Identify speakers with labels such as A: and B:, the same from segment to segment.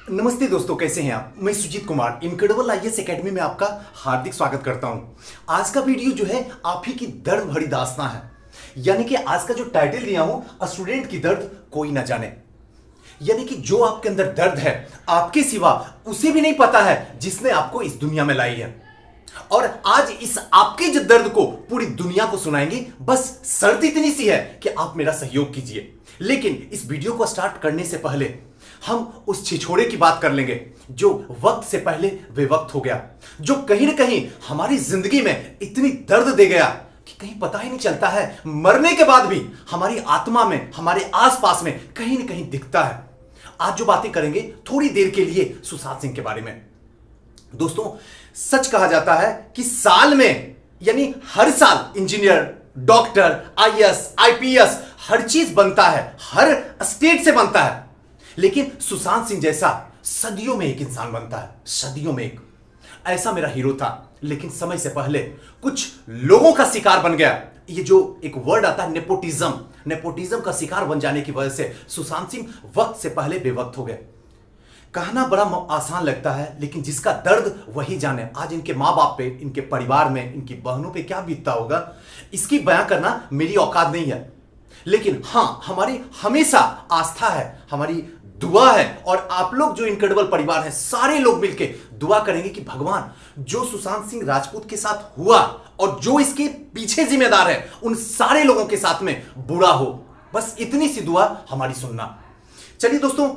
A: नमस्ते दोस्तों, कैसे हैं आप। मैं Sujit Kumar incredible IAS academy में आपका हार्दिक स्वागत करता हूं। आज का वीडियो जो है आप ही की दर्द भरी दास्तां है, यानी कि आज का जो टाइटल दिया हूं, अ स्टूडेंट की दर्द कोई ना जाने। यानी कि जो आपके अंदर दर्द है आपके सिवा उसे भी नहीं पता है जिसने आपको इस दुनिया में लाई है। और आज इस आपके जो दर्द को पूरी दुनिया को सुनाएंगे। बस शर्त इतनी सी है कि आप मेरा सहयोग कीजिए। लेकिन इस वीडियो को स्टार्ट करने से पहले हम उस छिछोड़े की बात कर लेंगे जो वक्त से पहले बेवक्त हो गया, जो कहीं ना कहीं हमारी जिंदगी में इतनी दर्द दे गया कि कहीं पता ही नहीं चलता है। मरने के बाद भी हमारी आत्मा में, हमारे आसपास में कहीं ना कहीं दिखता है। आज जो बातें करेंगे थोड़ी देर के लिए सुशांत सिंह के बारे में। दोस्तों, सच कहा जाता है कि साल में, यानी हर साल इंजीनियर, डॉक्टर, आईएएस, आईपीएस हर चीज बनता है, हर स्टेट से बनता है। लेकिन सुशांत सिंह जैसा सदियों में एक इंसान बनता है, सदियों में एक। ऐसा मेरा हीरो था, लेकिन समय से पहले कुछ लोगों का शिकार बन गया। ये जो एक वर्ड आता है नेपोटिज्म, नेपोटिज्म का शिकार बन जाने की वजह से सुशांत सिंह वक्त से पहले बेवक्त हो गए। कहना बड़ा आसान लगता है, लेकिन जिसका दर्द वही जाने। आज इनके माँ बाप पे, इनके परिवार में, इनकी बहनों पे क्या बीतता होगा, इसकी बयां करना मेरी औकात नहीं है। लेकिन हां, हमारी हमेशा आस्था है, हमारी दुआ है, और आप लोग जो इनक्रेडिबल परिवार हैं, सारे लोग मिलके दुआ करेंगे कि भगवान, जो सुशांत सिंह राजपूत के साथ हुआ और जो इसके पीछे जिम्मेदार है, उन सारे लोगों के साथ में बुरा हो। बस इतनी सी दुआ हमारी सुनना। चलिए दोस्तों,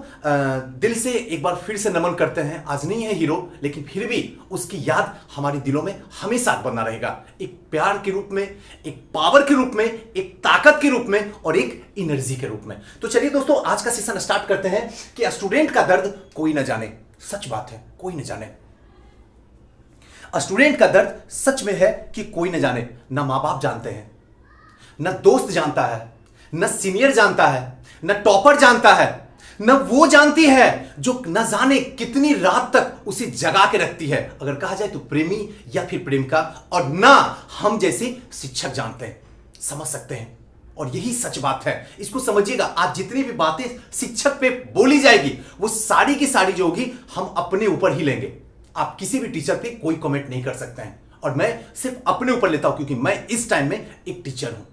A: दिल से एक बार फिर से नमन करते हैं। आज नहीं है हीरो, लेकिन फिर भी उसकी याद हमारे दिलों में हमेशा बना रहेगा। एक प्यार के रूप में, एक पावर के रूप में, एक ताकत के रूप में और एक एनर्जी के रूप में। तो चलिए दोस्तों, आज का सेशन स्टार्ट करते हैं कि स्टूडेंट का दर्द कोई ना जाने। सच बात है, कोई ना जाने। स्टूडेंट का दर्द सच में है कि कोई ना जाने। ना मां बाप जानते हैं, ना दोस्त जानता है, ना सीनियर जानता है, ना टॉपर जानता है, न वो जानती है जो न जाने कितनी रात तक उसे जगा के रखती है, अगर कहा जाए तो प्रेमी या फिर प्रेमिका, और ना हम जैसे शिक्षक जानते हैं, समझ सकते हैं। और यही सच बात है, इसको समझिएगा। आज जितनी भी बातें शिक्षक पे बोली जाएगी, वो सारी की सारी जो होगी हम अपने ऊपर ही लेंगे। आप किसी भी टीचर पे कोई कमेंट नहीं कर सकते हैं, और मैं सिर्फ अपने ऊपर लेता हूं क्योंकि मैं इस टाइम में एक टीचर हूं।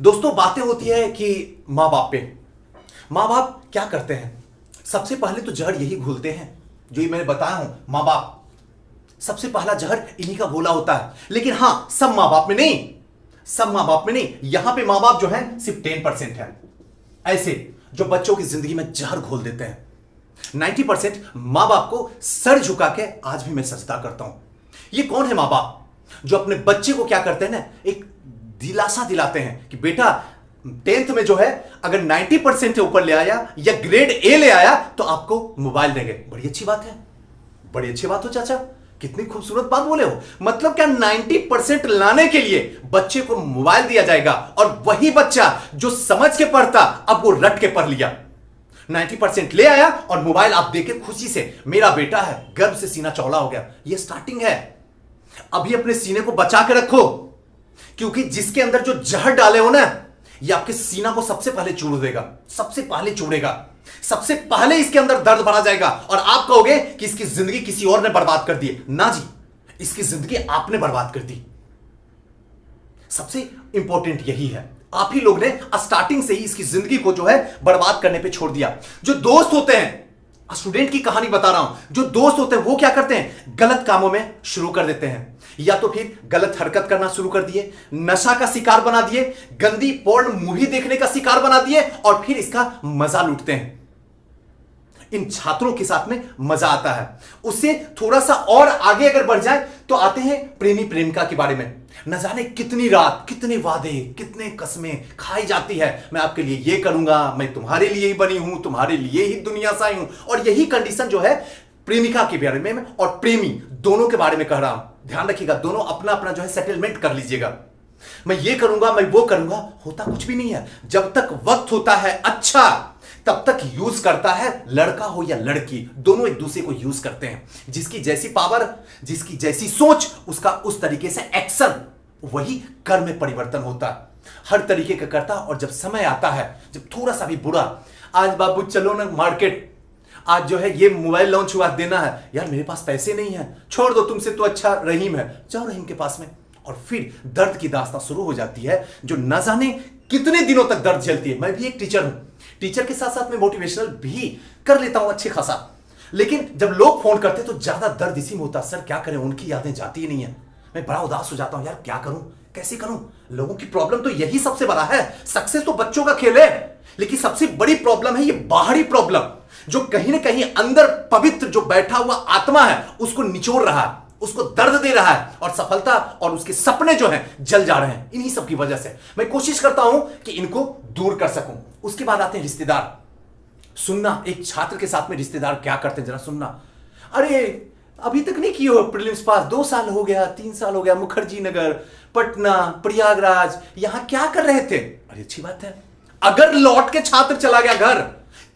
A: दोस्तों, बातें होती है कि मां बाप पे। माँ बाप क्या करते हैं? सबसे पहले तो जहर यही घोलते हैं, जो ये मैंने बताया हूं। माँ बाप सबसे पहला जहर इन्हीं का घोला होता है। लेकिन हां, सब माँ बाप में नहीं, सब माँ बाप में नहीं। यहां पे माँ बाप जो है सिर्फ 10% है ऐसे जो बच्चों की जिंदगी में जहर घोल देते हैं। 90% माँ बाप को सर झुका के आज भी मैं सजदा करता हूं। ये कौन है माँ बाप जो अपने बच्चे को क्या करते हैं ना, एक दिलासा दिलाते हैं कि बेटा 10th में जो है अगर 90% से ऊपर ले आया या ग्रेड ए ले आया तो आपको मोबाइल देंगे। बड़ी अच्छी बात है, बड़ी अच्छी बात हो चाचा, कितनी खूबसूरत बात बोले हो। मतलब क्या 90% लाने के लिए बच्चे को मोबाइल दिया जाएगा, और वही बच्चा जो समझ के पढ़ता अब वो रट के पढ़ लिया। 90% ले आया और मोबाइल आप देके खुशी से, मेरा बेटा है, गर्व से सीना चौड़ा हो गया। ये स्टार्टिंग है। अभी अपने सीने को बचा के रखो, क्योंकि जिसके अंदर जो जहर डाले हो ना, ये आपके सीना को सबसे पहले चूड़ देगा, सबसे पहले चूड़ेगा, सबसे पहले इसके अंदर दर्द बढ़ा जाएगा। और आप कहोगे कि इसकी जिंदगी किसी और ने बर्बाद कर दी। ना जी, इसकी जिंदगी आपने बर्बाद कर दी। सबसे इंपॉर्टेंट यही है, आप ही लोग ने स्टार्टिंग से ही इसकी जिंदगी को जो है बर्बाद करने पे छोड़ दिया। जो दोस्त होते हैं, स्टूडेंट की कहानी बता रहा हूं, जो दोस्त होते हैं वो क्या करते हैं, गलत कामों में शुरू कर देते हैं, या तो फिर गलत हरकत करना शुरू कर दिए, नशा का शिकार बना दिए, गंदी पोर्न मूवी देखने का शिकार बना दिए, और फिर इसका मजा लूटते हैं। इन छात्रों के साथ में मजा आता है। उससे थोड़ा सा और आगे अगर बढ़ जाए तो आते हैं प्रेमी प्रेमिका के बारे में। न जाने कितनी रात, कितने वादे, कितने कसमें खाई जाती है। मैं आपके लिए ये करूंगा, मैं तुम्हारे लिए ही बनी हूं, तुम्हारे लिए ही दुनिया से आई हूं। और यही कंडीशन जो है प्रेमिका के बारे में और प्रेमी दोनों के बारे में कह रहा हूं। ध्यान रखिएगा, दोनों अपना अपना जो है सेटलमेंट कर लीजिएगा। मैं ये करूंगा, मैं वो करूंगा, होता कुछ भी नहीं है। जब तक वक्त होता है अच्छा, तब तक यूज करता है, लड़का हो या लड़की, दोनों एक दूसरे को यूज करते हैं। जिसकी जैसी पावर, जिसकी जैसी सोच, उसका उस तरीके से एक्शन, वही कर्म में परिवर्तन होता है। हर तरीके का करता। और जब समय आता है, जब थोड़ा सा भी बुरा, आज बाबू चलो ना मार्केट, आज जो है ये मोबाइल लॉन्च हुआ देना है, यार मेरे पास पैसे नहीं है, छोड़ दो, तुमसे तो अच्छा रहीम है, जाओ रहीम के पास में। और फिर दर्द की दास्तां शुरू हो जाती है जो न जाने कितने दिनों तक दर्द झेलती है। मैं भी एक टीचर हूं, टीचर के साथ साथ मैं मोटिवेशनल भी कर लेता हूं अच्छे खासा, लेकिन जब लोग फोन करते तो ज्यादा दर्द इसी में होता। सर क्या करें, उनकी यादें जाती ही नहीं है, मैं बड़ा उदास हो जाता हूं, यार क्या करूं, कैसे करूं। लोगों की प्रॉब्लम तो यही सबसे बड़ा है। सक्सेस तो बच्चों का खेल है, लेकिन सबसे बड़ी प्रॉब्लम है ये बाहरी प्रॉब्लम, जो कहीं ना कहीं अंदर पवित्र जो बैठा हुआ आत्मा है उसको निचोड़ रहा है, उसको दर्द दे रहा है, और सफलता और उसके सपने जो हैं जल जा रहे हैं। इन्हीं सब की वजह से मैं कोशिश करता हूं कि इनको दूर कर सकूं। उसके बाद आते हैं रिश्तेदार। सुनना, एक छात्र के साथ में रिश्तेदार क्या करते हैं जरा सुनना। अरे अभी तक नहीं किए हो प्रीलिम्स पास, 2 साल हो गया, 3 साल हो गया, मुखर्जी नगर, पटना, प्रयागराज, यहां क्या कर रहे थे। अरे अच्छी बात है, अगर लौट के छात्र चला गया घर,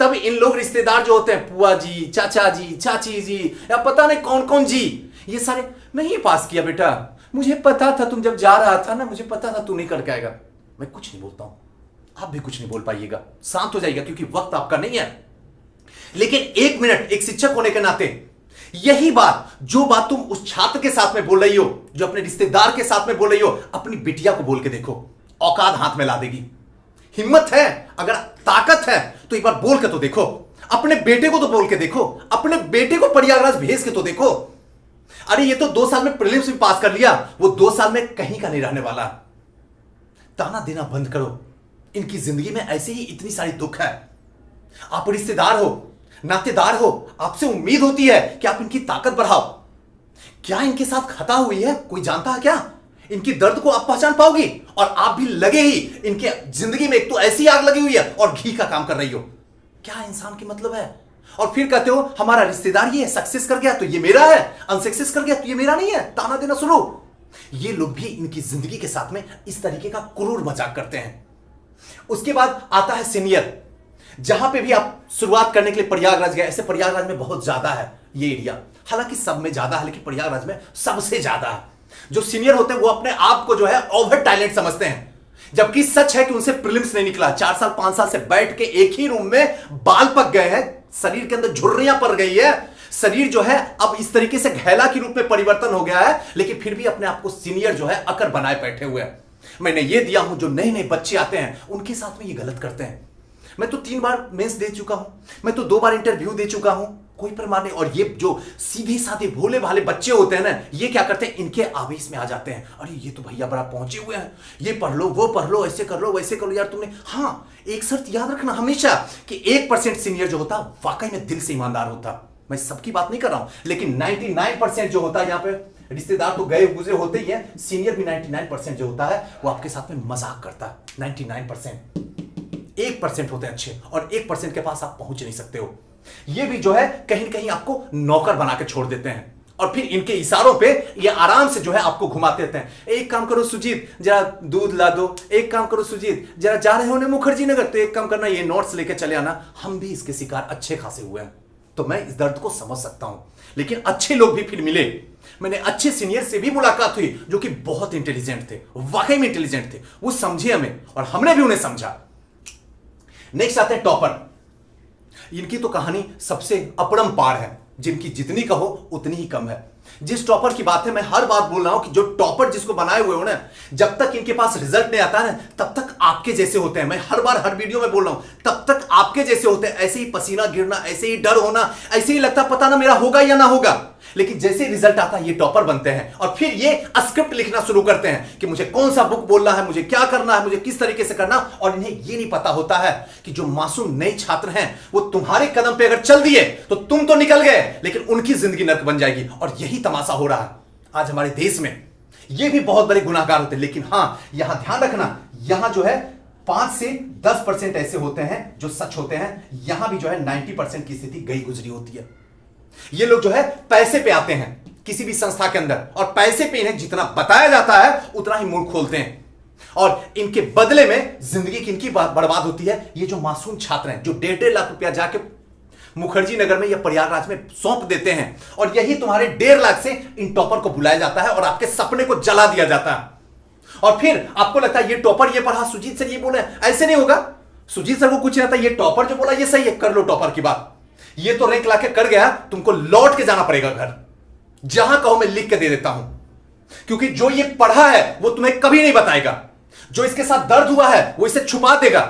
A: तब इन लोग रिश्तेदार जो होते हैं, बुआ जी, चाचा जी, चाची जी, या पता नहीं कौन कौन जी, ये सारे, नहीं पास किया बेटा, मुझे पता था तुम जब जा रहा था ना, मुझे पता था तू नहीं करके आएगा। मैं कुछ नहीं बोलता हूं, आप भी कुछ नहीं बोल पाइएगा, शांत हो जाइएगा, क्योंकि वक्त आपका नहीं है। लेकिन 1 मिनट एक शिक्षक होने के नाते यही बात, जो बात तुम उस छात्र के साथ में बोल रही हो, जो अपने रिश्तेदार के साथ में बोल रही हो, अपनी बिटिया को बोल के देखो, औकात हाथ में ला देगी। हिम्मत है, अगर ताकत है तो एक बार बोल के तो देखो, अपने बेटे को तो बोल के देखो, अपने बेटे को प्रयागराज भेज के तो देखो। अरे ये तो 2 साल में प्रीलिम्स भी पास कर लिया, वो 2 साल में कहीं का नहीं रहने वाला। ताना देना बंद करो, इनकी जिंदगी में ऐसे ही इतनी सारी दुख है। आप रिश्तेदार हो, नातेदार हो, आपसे उम्मीद होती है कि आप इनकी ताकत बढ़ाओ। क्या इनके साथ खता हुई है, कोई जानता है क्या? इनकी दर्द को आप पहचान पाओगी, और आप भी लगे ही इनके जिंदगी में एक तो ऐसी आग लगी हुई है और घी का काम कर रही हो। क्या इंसान की मतलब है? और फिर कहते हो हमारा रिश्तेदार ये सक्सेस कर गया तो ये मेरा है, अनसक्सेस कर गया तो ये मेरा नहीं है। ताना देना सुनो, ये लोग भी इनकी जिंदगी के साथ में इस तरीके का क्रूर मजाक करते हैं। उसके बाद आता है सीनियर, जहां पे भी आप शुरुआत करने के लिए प्रयागराज गए, ऐसे प्रयागराज में बहुत ज्यादा है ये एरिया, हालांकि सब में ज्यादा है, लेकिन प्रयागराज में सबसे ज्यादा है। जो सीनियर होते हैं वो अपने आप को जो है ओवर टैलेंट समझते हैं, जबकि सच है कि उनसे प्रीलिम्स नहीं निकला। 4 साल 5 साल से बैठ के एक ही रूम में बाल पक गए हैं, शरीर के अंदर झुर्रियां पड़ गई है, शरीर जो है अब इस तरीके से घैला के रूप में परिवर्तन हो गया है, लेकिन फिर भी अपने आप को सीनियर जो है अकर बनाए बैठे हुए हैं। मैंने ये दिया हूं, जो नए नए बच्चे आते हैं उनके साथ में ये गलत करते हैं। मैं तो 3 बार मेंस दे चुका हूं, मैं तो 2 बार इंटरव्यू दे चुका हूं, कोई प्रमाण नहीं। और ये जो सीधे साधे भोले भाले बच्चे होते हैं ना, ये क्या करते हैं, इनके आवेश में आ जाते हैं। अरे ये तो भैया बड़ा पहुंचे हुए हैं, ये पढ़ लो, वो पढ़ लो, ऐसे कर लो, वैसे कर लो। यार तुमने, हाँ एक शर्त याद रखना हमेशा कि 1% सीनियर जो होता वाकई में दिल से ईमानदार होता। मैं सबकी बात नहीं कर रहा हूं, लेकिन 99% जो होता है, यहाँ पे रिश्तेदार तो गए गुजरे होते ही है, सीनियर भी 99% जो होता है वो आपके साथ में मजाक करता है। 99%, 1% होते हैं अच्छे, और 1% के पास आप पहुंच नहीं सकते हो। ये भी जो है कहीं ना कहीं आपको नौकर बना के छोड़ देते हैं, और फिर इनके इशारों पे ये आराम से जो है आपको घुमाते रहते हैं। एक काम करो सुजीत, जरा दूध ला दो, एक काम करो सुजीत, जरा जा रहे हो ना मुखर्जी नगर, तो एक काम करना, ये नोट्स लेके चले आना। हम भी इसके शिकार अच्छे खासे हुए हैं, तो मैं इस दर्द को समझ सकता हूं। लेकिन अच्छे लोग भी फिर मिले, मैंने अच्छे सीनियर से भी मुलाकात हुई जो कि बहुत इंटेलिजेंट थे, वाकई में इंटेलिजेंट थे, वो समझे हमें और हमने भी उन्हें समझा। नेक्स्ट आते हैं टॉपर। इनकी तो कहानी सबसे अपरंपार है, जिनकी जितनी कहो उतनी ही कम है। जिस टॉपर की बात है, मैं हर बात बोल रहा हूं कि जो टॉपर जिसको बनाए हुए हो ना, जब तक इनके पास रिजल्ट नहीं आता ना, तब तक आपके जैसे होते हैं। मैं हर बार हर वीडियो में बोल रहा हूं, तब तक आपके जैसे होते हैं। ऐसे ही पसीना गिरना, ऐसे ही डर होना, ऐसे ही लगता पता ना मेरा होगा या ना होगा। लेकिन जैसे रिजल्ट आता है ये टॉपर बनते हैं, और फिर ये स्क्रिप्ट लिखना शुरू करते हैं कि मुझे कौन सा बुक बोलना है, मुझे क्या करना है, मुझे किस तरीके से करना। और इन्हें ये नहीं पता होता है कि जो मासूम नए छात्र हैं वो तुम्हारे कदम पे अगर चल दिए तो तुम तो निकल गए, लेकिन उनकी जिंदगी नर्क बन जाएगी। और यही तमाशा हो रहा है आज हमारे देश में। ये भी बहुत बड़े गुनाहगार होते हैं, लेकिन हां यहां ध्यान रखना, यहां जो है 5 से 10% ऐसे होते हैं जो सच होते हैं। यहां भी जो है 90% की स्थिति गई गुजरी होती है। ये लोग जो है पैसे पे आते हैं किसी भी संस्था के अंदर, और पैसे पे इन्हें जितना बताया जाता है उतना ही मुंह खोलते हैं, और इनके बदले में जिंदगी किनकी बर्बाद होती है। ये जो मासूम छात्र हैं जो 1.5 लाख रुपया जाके मुखर्जी नगर में या प्रयागराज में सौंप देते हैं, और यही तुम्हारे 1.5 लाख से इन टॉपर को बुलाया जाता है और आपके सपने को जला दिया जाता है। और फिर आपको लगता है ये टॉपर ये पढ़ा, सुजीत सर ये बोले, ऐसे नहीं होगा। सुजीत सर को कुछ नहीं आता, ये टॉपर जो बोला ये सही है, कर लो टॉपर की बात। ये तो रैंक लाके कर गया, तुमको लौट के जाना पड़ेगा घर। जहां कहो मैं लिख के दे देता हूं, क्योंकि जो ये पढ़ा है वो तुम्हें कभी नहीं बताएगा। जो इसके साथ दर्द हुआ है वो इसे छुपा देगा।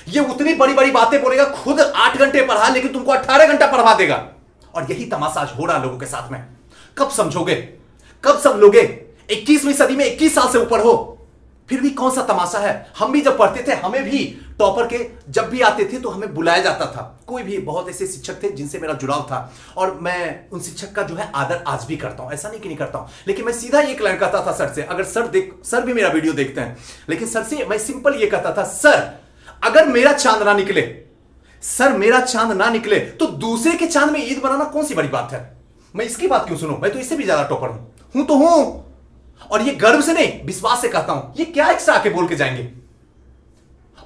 A: ये उतनी बड़ी बड़ी बातें बोलेगा, खुद 8 घंटे पढ़ा लेकिन तुमको 18 घंटा पढ़वा देगा। और यही तमाशा आज हो रहा लोगों के साथ में। कब समझोगे, कब समझोगे? 21वीं सदी में 21 साल से ऊपर हो, फिर भी कौन सा तमाशा है? हम भी जब पढ़ते थे, हमें भी टॉपर के जब भी आते थे तो हमें बुलाया जाता था। कोई भी, बहुत ऐसे शिक्षक थे जिनसे मेरा जुड़ाव था, और मैं उन शिक्षक का जो है आदर आज भी करता हूं। ऐसा नहीं कि नहीं करता हूं, लेकिन मैं सीधा एक लाइन कहता था सर से। अगर सर भी मेरा वीडियो देखते हैं, लेकिन सर से मैं सिंपल ये कहता था, सर अगर मेरा चांद ना निकले, सर मेरा चांद ना निकले तो दूसरे के चांद में ईद बनाना कौन सी बड़ी बात है? मैं इसकी बात क्यों सुनूं? मैं तो इससे भी ज्यादा टॉपर हूं तो हूं। और ये गर्व से नहीं, विश्वास से कहता हूं। ये क्या एक्स्ट्रा आके बोल के जाएंगे?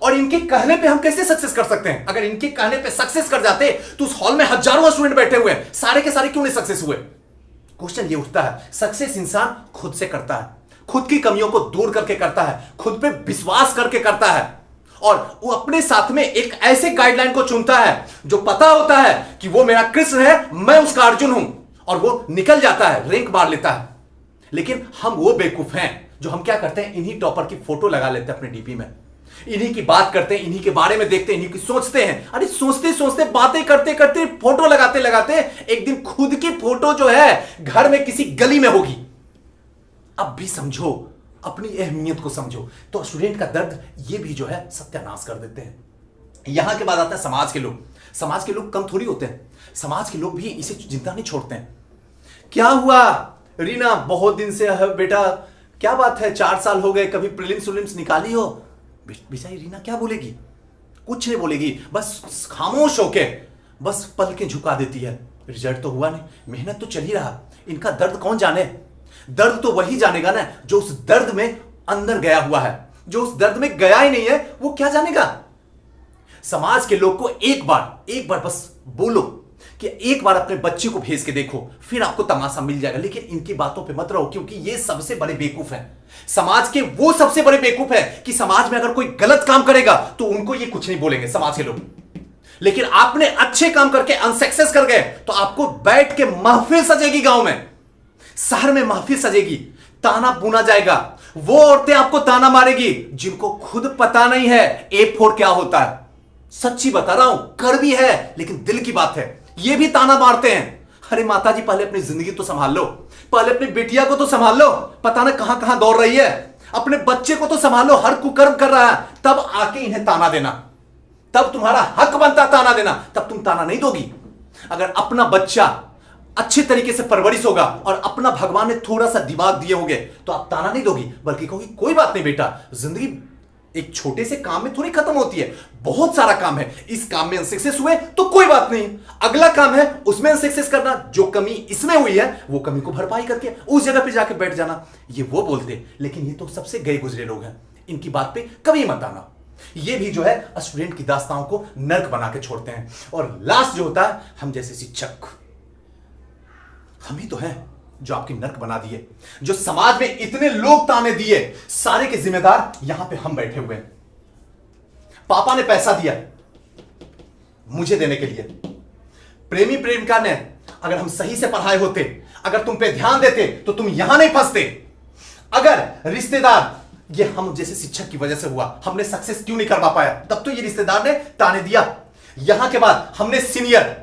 A: और इनके कहने पे हम कैसे सक्सेस कर सकते हैं? अगर इनके कहने पे सक्सेस कर जाते तो उस हॉल में हजारों स्टूडेंट बैठे हुए हैं, सारे के सारे क्यों नहीं सक्सेस हुए? क्वेश्चन ये उठता है। सक्सेस इंसान खुद से करता है, खुद की कमियों को दूर करके करता है, खुद पे विश्वास करके करता है, और वो अपने साथ में एक ऐसे गाइडलाइन को चुनता है जो पता होता है कि वो मेरा कृष्ण है, मैं उसका अर्जुन हूं, और वो निकल जाता है, रैंक मार लेता है। लेकिन हम वो बेवकूफ हैं जो हम क्या करते हैं, इन्हीं टॉपर की फोटो लगा लेते हैं अपने डीपी में, इन्हीं की बात करते हैं, इन्हीं के बारे में देखते हैं, इन्हीं की सोचते हैं। अरे सोचते सोचते, बातें करते करते, फोटो लगाते लगाते एक दिन खुद की फोटो जो है घर में किसी गली में होगी। अब भी समझो, अपनी अहमियत को समझो। तो स्टूडेंट का दर्द ये भी जो है सत्यानाश कर देते हैं। यहां के बाद आता है समाज के लोग। समाज के लोग कम थोड़ी होते हैं, समाज के लोग भी इसे जिंदा नहीं छोड़ते हैं। क्या हुआ रीना, बहुत दिन से है बेटा, क्या बात है, 4 साल हो गए, कभी प्रीलिम्स उलिम्स निकाली हो? बेचारी रीना क्या बोलेगी? कुछ नहीं बोलेगी, बस खामोश होके बस पल के झुका देती है। रिजल्ट तो हुआ नहीं, मेहनत तो चल ही रहा। इनका दर्द कौन जाने? दर्द तो वही जानेगा ना जो उस दर्द में अंदर गया हुआ है। जो उस दर्द में गया ही नहीं है वो क्या जानेगा? समाज के लोग को एक बार बस बोलो कि एक बार अपने बच्चे को भेज के देखो, फिर आपको तमाशा मिल जाएगा। लेकिन इनकी बातों पे मत रहो, क्योंकि ये सबसे बड़े बेवकूफ हैं। समाज के वो सबसे बड़े बेवकूफ है कि समाज में अगर कोई गलत काम करेगा तो उनको ये कुछ नहीं बोलेंगे समाज के लोग। लेकिन आपने अच्छे काम करके अनसक्सेस कर गए तो आपको बैठ के महफिल सजेगी, गांव में, शहर में महफिल सजेगी, ताना बुना जाएगा। वो औरतें आपको ताना मारेगी जिनको खुद पता नहीं है A4 क्या होता है। सच्ची बता रहा हूं, कड़वी है लेकिन दिल की बात है। ये भी ताना मारते हैं, अरे माता जी पहले अपनी जिंदगी तो संभाल लो, पहले अपनी बेटिया को तो संभाल लो, पता ना कहां कहां दौड़ रही है, अपने बच्चे को तो संभालो, हर कुकर्म कर रहा है, तब आके इन्हें ताना देना, तब तुम्हारा हक बनता ताना देना, तब तुम ताना नहीं दोगी। अगर अपना बच्चा अच्छे तरीके से परवरिश होगा और अपना भगवान ने थोड़ा सा दिमाग दिए होंगे तो आप ताना नहीं दोगी, बल्कि कहोगी कोई बात नहीं बेटा, जिंदगी एक छोटे से काम में थोड़ी खत्म होती है, बहुत सारा काम है, इस काम में अनसक्सेस हुए तो कोई बात नहीं, अगला काम है उसमें अनसक्सेस करना, जो कमी इसमें हुई है वो कमी को भरपाई करके उस जगह पे जाके बैठ जाना। ये वो बोलते, लेकिन ये तो सबसे गए गुजरे लोग हैं, इनकी बात पे कभी मत आना। ये भी जो है स्टूडेंट की दास्तानों को नर्क बना के छोड़ते हैं। और लास्ट जो होता है, हम जैसे शिक्षक, हम ही तो हैं जो आपकी नर्क बना दिए, जो समाज में इतने लोग ताने दिए, सारे के जिम्मेदार यहां पे हम बैठे हुए हैं। पापा ने पैसा दिया मुझे देने के लिए, प्रेमी प्रेमिका ने अगर हम सही से पढ़ाए होते, अगर तुम पे ध्यान देते तो तुम यहां नहीं फंसते। अगर रिश्तेदार, ये हम जैसे शिक्षक की वजह से हुआ, हमने सक्सेस क्यों नहीं करवा पाया, तब तो ये रिश्तेदार ने ताने दिया। यहां के बाद हमने सीनियर,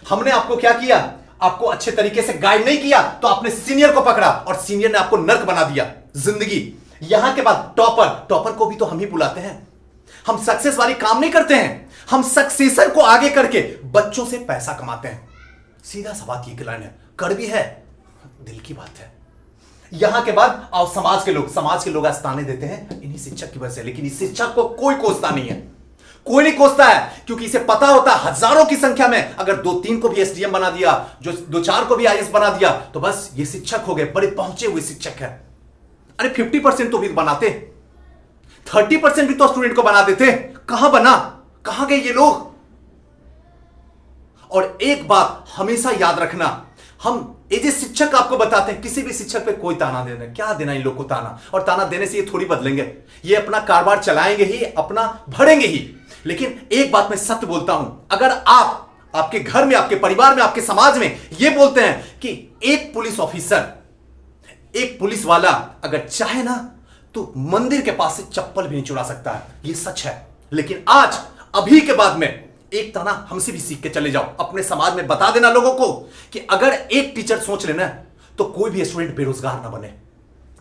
A: हमने आपको क्या किया, आपको अच्छे तरीके से गाइड नहीं किया तो आपने सीनियर को पकड़ा और सीनियर ने आपको नर्क बना दिया जिंदगी। यहां के बाद टॉपर, टॉपर को भी तो हम ही बुलाते हैं। हम सक्सेस वाली काम नहीं करते हैं, हम सक्सेसर को आगे करके बच्चों से पैसा कमाते हैं। सीधा सा बात ये लाइन है, कड़वी है, दिल की बात है। यहां के बाद आओ समाज के लोग, समाज के लोग आज ताने देते हैं इन्हीं शिक्षक की वजह से, लेकिन इस शिक्षक को कोई कोसता नहीं है, कोई नहीं कोसता है, क्योंकि इसे पता होता है हजारों की संख्या में अगर 2-3 को भी एसडीएम बना दिया, जो 2-4 को भी आईएएस बना दिया तो बस ये शिक्षक हो गए, बड़े पहुंचे हुए शिक्षक है। अरे 50% तो भी बनाते, 30% भी तो स्टूडेंट को बना देते, कहां बना, कहां गए ये लोग। और एक बात हमेशा याद रखना, हम एज ए शिक्षक आपको बताते हैं, किसी भी शिक्षक पे कोई ताना देना, क्या देना इन लोग को ताना, और ताना देने से ये थोड़ी बदलेंगे, ये अपना कारोबार चलाएंगे ही, अपना भरेंगे ही। लेकिन एक बात मैं सत्य बोलता हूं, अगर आप आपके घर में, आपके परिवार में, आपके समाज में ये बोलते हैं कि एक पुलिस ऑफिसर, एक पुलिस वाला अगर चाहे ना तो मंदिर के पास से चप्पल भी नहीं चुरा सकता है। ये सच है। लेकिन आज, अभी के बाद में एक ताना हमसे भी सीख के चले जाओ, अपने समाज में बता देना लोगों को कि अगर एक टीचर सोच लेना तो कोई भी स्टूडेंट बेरोजगार ना बने।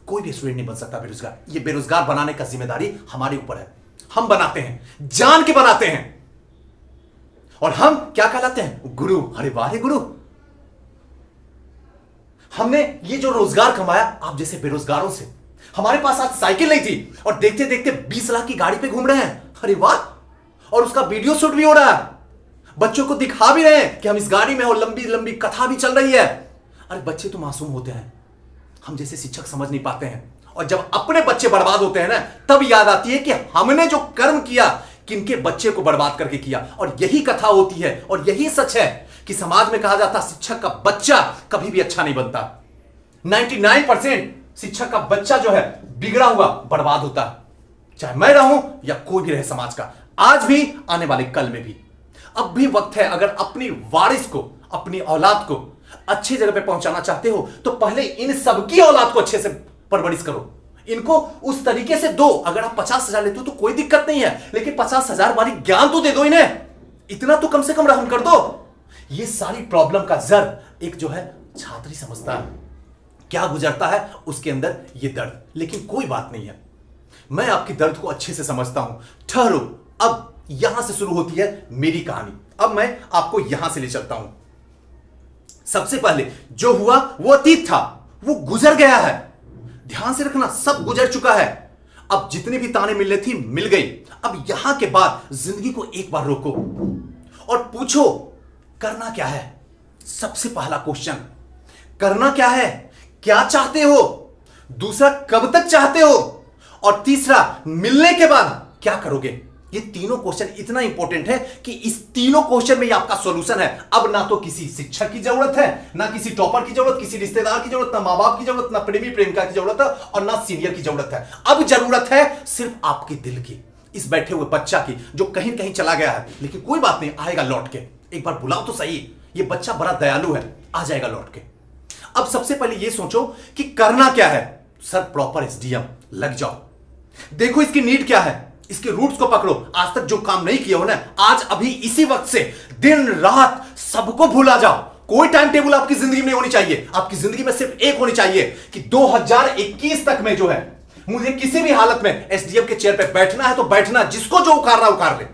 A: कोई भी स्टूडेंट नहीं बन सकता बेरोजगार। ये बेरोजगार बनाने का जिम्मेदारी हमारे ऊपर है। हम बनाते हैं, जान के बनाते हैं। और हम क्या कहलाते हैं? गुरु। अरे वाह गुरु, हमने ये जो रोजगार कमाया आप जैसे बेरोजगारों से। हमारे पास आज साइकिल नहीं थी और देखते देखते 20 लाख की गाड़ी पे घूम रहे हैं। अरे वाह, और उसका वीडियो शूट भी हो रहा है, बच्चों को दिखा भी रहे हैं कि हम इस गाड़ी में, और लंबी लंबी कथा भी चल रही है। अरे बच्चे तो मासूम होते हैं, हम जैसे शिक्षक समझ नहीं पाते हैं। और जब अपने बच्चे बर्बाद होते हैं ना, तब याद आती है कि हमने जो कर्म किया किनके बच्चे को बर्बाद करके किया। और यही कथा होती है और यही सच है कि समाज में कहा जाता है शिक्षक का बच्चा कभी भी अच्छा नहीं बनता। 99% शिक्षक का बच्चा जो है बिगड़ा हुआ बर्बाद होता है, चाहे मैं रहूं या कोई भी रहे समाज का, आज भी, आने वाले कल में भी। अब भी वक्त है, अगर अपनी वारिस को, अपनी औलाद को अच्छी जगह पे पहुंचाना चाहते हो तो पहले इन सबकी औलाद को अच्छे से परवरिश करो, इनको उस तरीके से दो। अगर आप 50,000 लेते हो तो कोई दिक्कत नहीं है, लेकिन 50,000 वाली ज्ञान तो दे दो इन्हें, इतना तो कम से कम रहम कर दो। ये सारी प्रॉब्लम का जड़ एक जो है छात्र ही समझता है, क्या गुजरता है उसके अंदर ये दर्द। लेकिन कोई बात नहीं है, मैं आपके दर्द को अच्छे से समझता हूं। ठहरो, अब यहां से शुरू होती है मेरी कहानी। अब मैं आपको यहां से ले चलता हूं। सबसे पहले जो हुआ वो अतीत था, वो गुजर गया है। ध्यान से रखना, सब गुजर चुका है। अब जितने भी ताने मिलने थी मिल गई। अब यहां के बाद जिंदगी को एक बार रोको और पूछो करना क्या है। सबसे पहला क्वेश्चन, करना क्या है, क्या चाहते हो। दूसरा, कब तक चाहते हो। और तीसरा, मिलने के बाद क्या करोगे। ये तीनों क्वेश्चन इतना इंपॉर्टेंट है कि इस तीनों क्वेश्चन में आपका सॉल्यूशन है। अब ना तो किसी शिक्षक की जरूरत है, ना किसी टॉपर की जरूरत, किसी रिश्तेदार की जरूरत, ना मां बाप की जरूरत, ना प्रेमी प्रेमिका की जरूरत है, और ना सीनियर की जरूरत है। अब जरूरत है सिर्फ आपके दिल की, इस बैठे हुए बच्चा की जो कहीं कहीं चला गया है, लेकिन कोई बात नहीं, आएगा लौट के। एक बार बुलाओ तो सही, ये बच्चा बड़ा दयालु है, आ जाएगा लौट के। अब सबसे पहले ये सोचो कि करना क्या है। सर प्रॉपर एसडीएम लग जाओ, देखो इसकी नीड क्या है, इसके रूट्स को पकड़ो। आज तक जो काम नहीं किया हो ना, आज अभी इसी वक्त से दिन रात सबको भूला जाओ। कोई टाइम टेबल आपकी जिंदगी में नहीं होनी चाहिए, आपकी जिंदगी में सिर्फ एक होनी चाहिए कि 2021 तक में जो है मुझे किसी भी हालत में एसडीएम के चेयर पे बैठना है तो बैठना, जिसको जो उखाड़ना उखाड़ ले।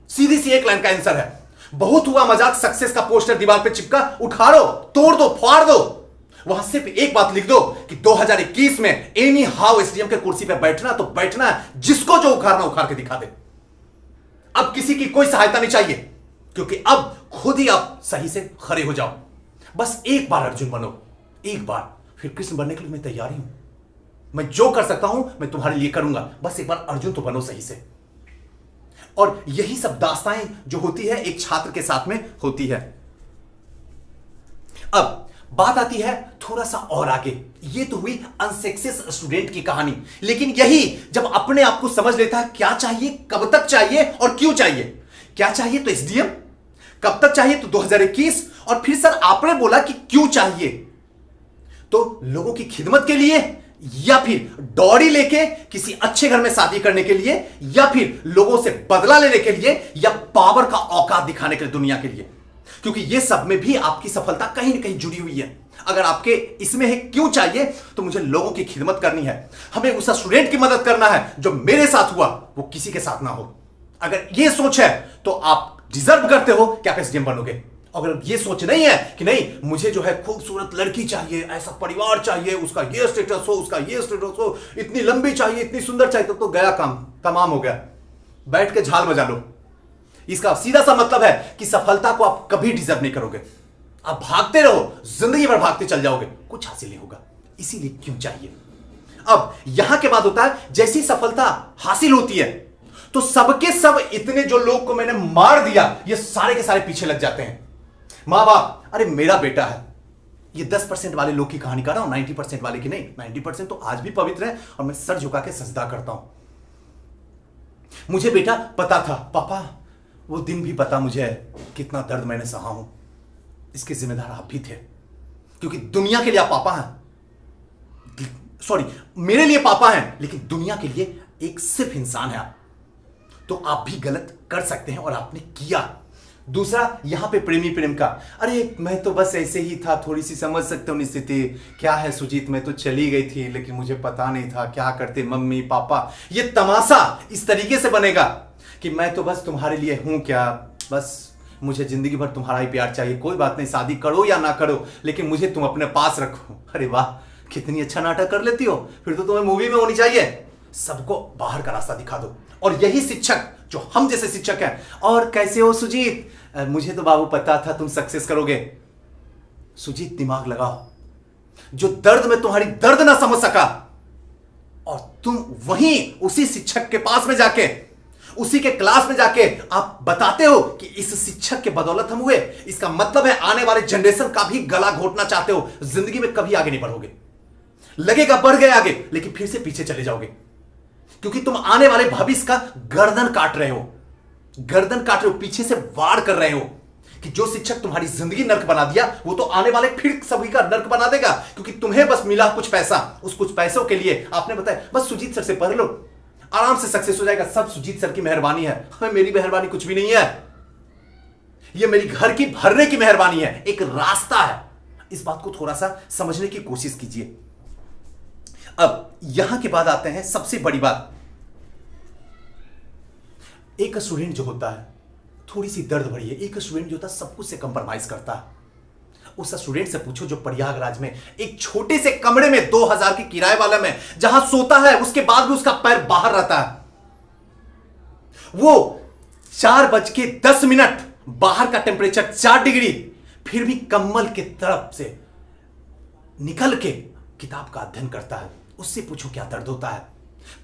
A: सीधी सी एक लाइन का आंसर है। बहुत हुआ मजाक, सक्सेस का पोस्टर दीवार पे चिपका, उठाड़ो, तोड़ दो, फाड़ दो। वहां सिर्फ एक बात लिख दो कि 2021 में एनी हाउ एसडीएम के कुर्सी पे बैठना तो बैठना है, जिसको जो उखाड़ना उखाड़ के दिखा दे। अब किसी की कोई सहायता नहीं चाहिए, क्योंकि अब खुद ही आप सही से खड़े हो जाओ। बस एक बार अर्जुन बनो, एक बार, फिर कृष्ण बनने के लिए मैं तैयार हूं। मैं जो कर सकता हूं मैं तुम्हारे लिए करूंगा, बस एक बार अर्जुन तो बनो सही से। और यही सब दास्ताएं जो होती है एक छात्र के साथ में होती है। अब बात आती है थोड़ा सा और आगे। ये तो हुई अनसक्सेस स्टूडेंट की कहानी, लेकिन यही जब अपने आप को समझ लेता है क्या चाहिए, कब तक चाहिए और क्यों चाहिए। क्या चाहिए तो एसडीएम, कब तक चाहिए तो 2021, और फिर सर आपने बोला कि क्यों चाहिए तो लोगों की खिदमत के लिए, या फिर डॉरी लेके किसी अच्छे घर में शादी करने के लिए, या फिर लोगों से बदला लेने के लिए, या पावर का औकात दिखाने के लिए दुनिया के लिए। क्योंकि ये सब में भी आपकी सफलता कहीं ना कहीं जुड़ी हुई है। अगर आपके इसमें है क्यों चाहिए तो मुझे लोगों की खिदमत करनी है, हमें उस स्टूडेंट की मदद करना है जो मेरे साथ हुआ वो किसी के साथ ना हो। अगर ये सोच है तो आप डिजर्व करते हो कि आप एसडीएम बनोगे। अगर ये सोच नहीं है कि नहीं मुझे जो है खूबसूरत लड़की चाहिए, ऐसा परिवार चाहिए, उसका ये स्टेटस हो, उसका ये स्टेटस हो, इतनी लंबी चाहिए, इतनी सुंदर चाहिए, तो गया काम, तमाम हो गया। बैठ के झाल बजा लो। इसका सीधा सा मतलब है कि सफलता को आप कभी डिजर्व नहीं करोगे। आप भागते रहो, जिंदगी भर भागते चल जाओगे, कुछ हासिल नहीं होगा। इसीलिए क्यों चाहिए। अब यहां के बाद होता है जैसी सफलता हासिल होती है तो सबके सब इतने जो लोग को मैंने मार दिया ये सारे के सारे पीछे लग जाते हैं। मां बाप, अरे मेरा बेटा है। ये 10% वाले लोग की कहानी कर रहा हूं, 90% वाले की नहीं। 90% तो आज भी पवित्र है और मैं सर झुका के सजदा करता हूं। मुझे बेटा पता था पापा वो दिन भी पता मुझे है कितना दर्द मैंने सहा हूं। इसके जिम्मेदार आप भी थे, क्योंकि दुनिया के लिए आप पापा हैं। सॉरी, मेरे लिए पापा हैं, लेकिन दुनिया के लिए एक सिर्फ इंसान है आप। तो आप भी गलत कर सकते हैं और आपने किया। दूसरा, यहां पे प्रेमी प्रेम का, अरे मैं तो बस ऐसे ही था, थोड़ी सी समझ सकते हो स्थिति, क्या है सुजीत, मैं तो चली गई थी लेकिन मुझे पता नहीं था क्या करते मम्मी पापा। ये तमाशा इस तरीके से बनेगा कि मैं तो बस तुम्हारे लिए हूं, क्या बस मुझे जिंदगी भर तुम्हारा ही प्यार चाहिए, कोई बात नहीं, शादी करो या ना करो लेकिन मुझे तुम अपने पास रखो। अरे वाह, कितनी अच्छा नाटक कर लेती हो, फिर तो तुम्हें मूवी में होनी चाहिए। सबको बाहर का रास्ता दिखा दो। और यही शिक्षक, जो हम जैसे शिक्षक हैं, और कैसे हो सुजीत, मुझे तो बाबू पता था तुम सक्सेस करोगे। सुजीत दिमाग लगाओ, जो दर्द में तुम्हारी दर्द ना समझ सका और तुम वहीं उसी शिक्षक के पास में जाके, उसी के क्लास में जाके आप बताते हो कि इस शिक्षक के बदौलत हम हुए, इसका मतलब है आने वाले जनरेशन का भी गला घोटना चाहते हो। जिंदगी में कभी आगे नहीं बढ़ोगे, लगेगा बढ़ गए आगे, लेकिन फिर से पीछे चले जाओगे, क्योंकि तुम आने वाले भविष्य का गर्दन काट रहे हो, गर्दन काट रहे हो, पीछे से वार कर रहे हो कि जो शिक्षक तुम्हारी जिंदगी नर्क बना दिया वो तो आने वाले फिर सभी का नर्क बना देगा, क्योंकि तुम्हें बस मिला कुछ पैसा। उस कुछ पैसों के लिए आपने बताया बस सुजीत सर से पढ़ लो, आराम से सक्सेस हो जाएगा, सब सुजीत सर की मेहरबानी है। हमें मेरी मेहरबानी कुछ भी नहीं है, यह मेरी घर की भरने की मेहरबानी है, एक रास्ता है। इस बात को थोड़ा सा समझने की कोशिश कीजिए। अब यहां के बाद आते हैं सबसे बड़ी बात। एक स्टूडेंट जो होता है, थोड़ी सी दर्द भरी है, एक स्टूडेंट जो होता है सब कुछ से कंप्रोमाइज करता है। उस स्टूडेंट से पूछो जो प्रयागराज में एक छोटे से कमरे में 2000 की किराए वाला में जहां सोता है, उसके बाद भी उसका पैर बाहर रहता है। वो 4:10 बाहर का टेम्परेचर 4 डिग्री, फिर भी कम्बल के तरफ से निकल के किताब का अध्ययन करता है। उससे पूछो क्या दर्द होता है।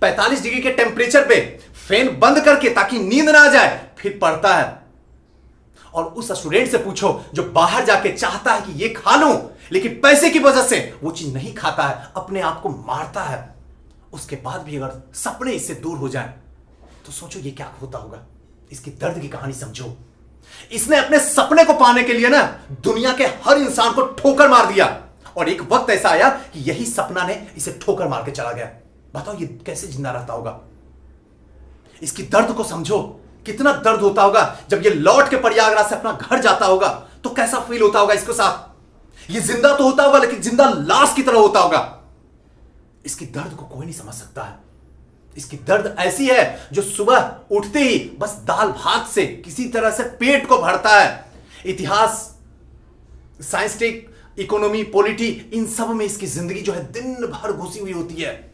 A: 45 डिग्री के टेम्परेचर पे फैन बंद करके ताकि नींद ना आ जाए, फिर पढ़ता है। और उस स्टूडेंट से पूछो जो बाहर जाके चाहता है कि ये खा लूं, लेकिन पैसे की वजह से वो चीज नहीं खाता है, अपने आप को मारता है, उसके बाद भी अगर सपने इससे दूर हो जाएं, तो सोचो ये क्या होता होगा। इसकी दर्द की कहानी समझो। इसने अपने सपने को पाने के लिए ना दुनिया के हर इंसान को ठोकर मार दिया, और एक वक्त ऐसा आया कि यही सपना ने इसे ठोकर मार के चला गया। बताओ ये कैसे जिंदा रहता होगा। इसकी दर्द को समझो, कितना दर्द होता होगा जब ये लौट के प्रयागराज से अपना घर जाता होगा, तो कैसा फील होता होगा इसके साथ। ये जिंदा तो होता होगा लेकिन जिंदा लाश की तरह होता होगा। इसकी दर्द को कोई नहीं समझ सकता है। इसकी दर्द ऐसी है जो सुबह उठते ही बस दाल भात से किसी तरह से पेट को भरता है। इतिहास, साइंटिफिक, इकोनॉमी, पॉलिटी, इन सब में इसकी जिंदगी जो है दिन भर घुसी हुई होती है।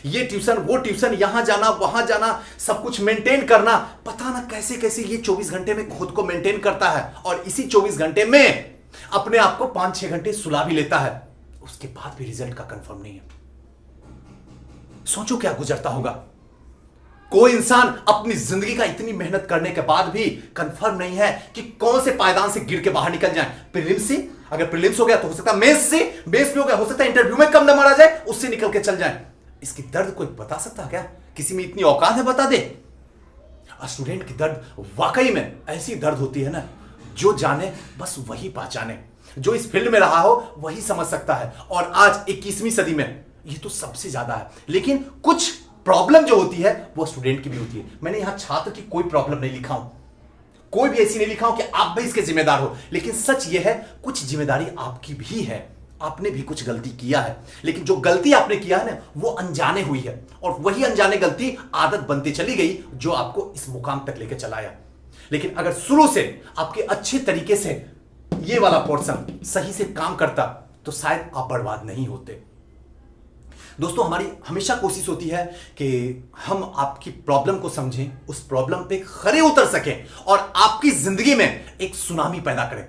A: ये ट्यूशन, वो ट्यूशन, यहां जाना वहां जाना, सब कुछ मेंटेन करना, पता ना कैसे कैसे ये 24 घंटे में खुद को मेंटेन करता है, और इसी 24 घंटे में अपने आप को 5-6 घंटे सुला भी लेता है। उसके बाद भी रिजल्ट का कंफर्म नहीं है। सोचो क्या गुजरता होगा। कोई इंसान अपनी जिंदगी का इतनी मेहनत करने के बाद भी कंफर्म नहीं है कि कौन से पायदान से गिर के बाहर निकल जाए। प्रीलिम्स से, अगर प्रीलिम्स हो गया तो हो सकता है मेंस से, मेंस में हो गया हो सकता है इंटरव्यू में कम नंबर आ जाए, उससे निकल के चल जाए। इसकी दर्द कोई बता सकता क्या? किसी में इतनी औकात है बता दे? स्टूडेंट की दर्द वाकई में ऐसी दर्द होती है ना, जो जाने बस वही पहचाने, जो इस फील्ड में रहा हो वही समझ सकता है। और आज 21वीं सदी में ये तो सबसे ज्यादा है। लेकिन कुछ प्रॉब्लम जो होती है वो स्टूडेंट की भी होती है। मैंने यहां छात्र की कोई प्रॉब्लम नहीं लिखा हूं, कोई भी ऐसी नहीं लिखा हूं कि आप भी इसके जिम्मेदार हो, लेकिन सच ये है कुछ जिम्मेदारी आपकी भी है। आपने भी कुछ गलती किया है, लेकिन जो गलती आपने किया है ना वो अनजाने हुई है, और वही अनजाने गलती आदत बनती चली गई जो आपको इस मुकाम तक लेकर चलाया। लेकिन अगर शुरू से आपके अच्छे तरीके से ये वाला पोर्शन सही से काम करता तो शायद आप बर्बाद नहीं होते। दोस्तों, हमारी हमेशा कोशिश होती है कि हम आपकी प्रॉब्लम को समझें, उस प्रॉब्लम पे खरे उतर सकें और आपकी जिंदगी में एक सुनामी पैदा करें।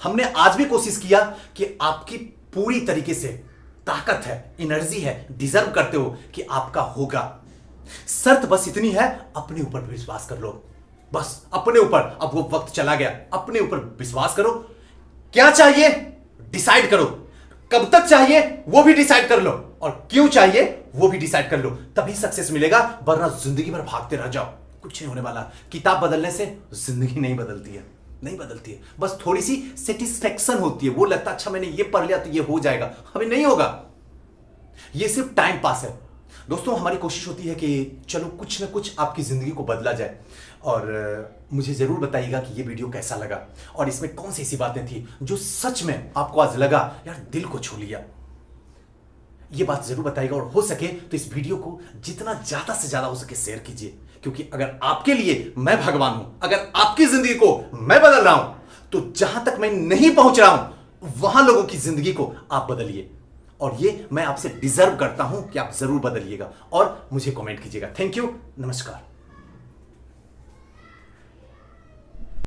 A: हमने आज भी कोशिश किया कि आपकी पूरी तरीके से ताकत है, एनर्जी है, डिजर्व करते हो कि आपका होगा। शर्त बस इतनी है, अपने ऊपर विश्वास कर लो, बस अपने ऊपर। अब वो वक्त चला गया, अपने ऊपर विश्वास करो। क्या चाहिए डिसाइड करो, कब तक चाहिए वो भी डिसाइड कर लो, और क्यों चाहिए वो भी डिसाइड कर लो, तभी सक्सेस मिलेगा। वरना जिंदगी भर भागते रह जाओ, कुछ नहीं होने वाला। किताब बदलने से जिंदगी नहीं बदलती है, नहीं बदलती है। बस थोड़ी सी सेटिस्फेक्शन होती है, वो लगता है अच्छा मैंने ये पढ़ लिया तो ये हो जाएगा, हमें नहीं होगा। ये सिर्फ टाइम पास है। दोस्तों हमारी कोशिश होती है कि चलो कुछ ना कुछ आपकी जिंदगी को बदला जाए। और मुझे जरूर बताइएगा कि ये वीडियो कैसा लगा और इसमें कौन सी ऐसी बातें थी जो सच में आपको आज लगा यार दिल को छू लिया। ये बात जरूर बताइएगा और हो सके तो इस वीडियो को जितना ज्यादा से ज्यादा हो सके शेयर कीजिए, क्योंकि अगर आपके लिए मैं भगवान हूं, अगर आपकी जिंदगी को मैं बदल रहा हूं, तो जहां तक मैं नहीं पहुंच रहा हूं वहां लोगों की जिंदगी को आप बदलिए। और ये मैं आपसे डिजर्व करता हूं कि आप जरूर बदलिएगा और मुझे कमेंट कीजिएगा। थैंक यू, नमस्कार।